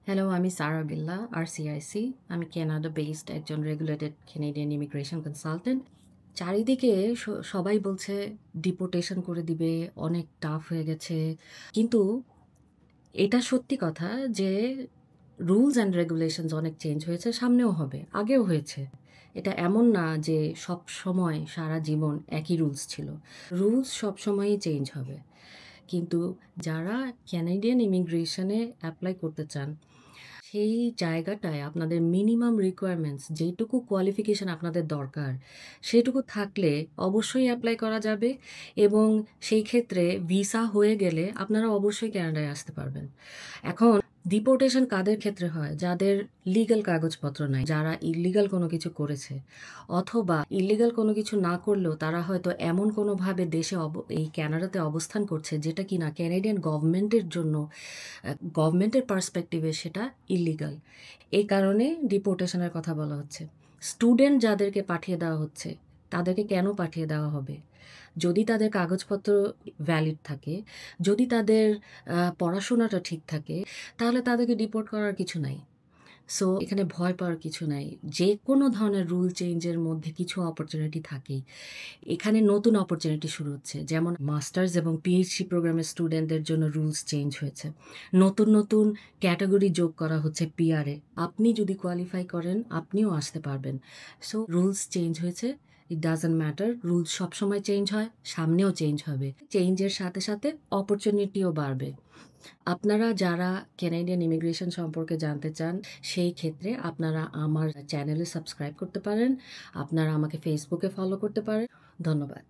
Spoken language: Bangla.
হ্যালো, আমি সারা বিল্লা, RCIC। আমি কানাডা বেসড একজন রেগুলেটেড কানাডিয়ান ইমিগ্রেশন কনসালটেন্ট। চারিদিকে সবাই বলছে ডিপোর্টেশন করে দিবে, অনেক টাফ হয়ে গেছে। কিন্তু এটা সত্যি কথা যে রুলস অ্যান্ড রেগুলেশনস অনেক চেঞ্জ হয়েছে, সামনেও হবে, আগেও হয়েছে। এটা এমন না যে সব সময় সারা জীবন একই রুলস ছিল। রুলস সবসময়ই চেঞ্জ হবে। কিন্তু যারা ক্যানাডিয়ান ইমিগ্রেশনে অ্যাপ্লাই করতে চান, সেই জায়গাটায় আপনাদের মিনিমাম রিকোয়ারমেন্টস যেটুকু কোয়ালিফিকেশন আপনাদের দরকার সেটুকু থাকলে অবশ্যই অ্যাপ্লাই করা যাবে। এবং সেই ক্ষেত্রে ভিসা হয়ে গেলে আপনারা অবশ্যই কানাডায় আসতে পারবেন। এখন ডিপোর্টেশন কাদের ক্ষেত্রে হয়? যাদের লিগ্যাল কাগজপত্র নাই, যারা ইলিগাল কোনো কিছু করেছে, অথবা ইলিগাল কোনো কিছু না করলেও তারা হয়তো এমন কোনোভাবে দেশে এই কানাডাতে অবস্থান করছে যেটা কিনা ক্যানাডিয়ান গভর্নমেন্টের জন্য, গভর্নমেন্টের পার্সপেক্টিভে সেটা ইলিগাল। এই কারণে ডিপোর্টেশনের কথা বলা হচ্ছে। স্টুডেন্ট যাদেরকে পাঠিয়ে দেওয়া হচ্ছে, তাদেরকে কেন পাঠিয়ে দেওয়া হবে? যদি তাদের কাগজপত্র ভ্যালিড থাকে, যদি তাদের পড়াশোনাটা ঠিক থাকে, তাহলে তাদেরকে ডিপোর্ট করার কিছু নাই। সো এখানে ভয় পাওয়ার কিছু নাই। যে কোনো ধরনের রুল চেঞ্জের মধ্যে কিছু অপরচুনিটি থাকেই। এখানে নতুন অপরচুনিটি শুরু হচ্ছে, যেমন মাস্টার্স এবং পিএইচডি প্রোগ্রামের স্টুডেন্টদের জন্য রুলস চেঞ্জ হয়েছে। নতুন নতুন ক্যাটাগরি যোগ করা হচ্ছে পিআরে। আপনি যদি কোয়ালিফাই করেন, আপনিও আসতে পারবেন। সো রুলস চেঞ্জ হয়েছে, ইট ডাজন্ট ম্যাটার। রুলস সবসময় চেঞ্জ হয়, সামনেও চেঞ্জ হবে। চেঞ্জের সাথে সাথে অপরচুনিটিও বাড়বে। আপনারা যারা ক্যানাডিয়ান ইমিগ্রেশন সম্পর্কে জানতে চান, সেই ক্ষেত্রে আপনারা আমার চ্যানেলে সাবস্ক্রাইব করতে পারেন। আপনারা আমাকে ফেসবুকে ফলো করতে পারেন। ধন্যবাদ।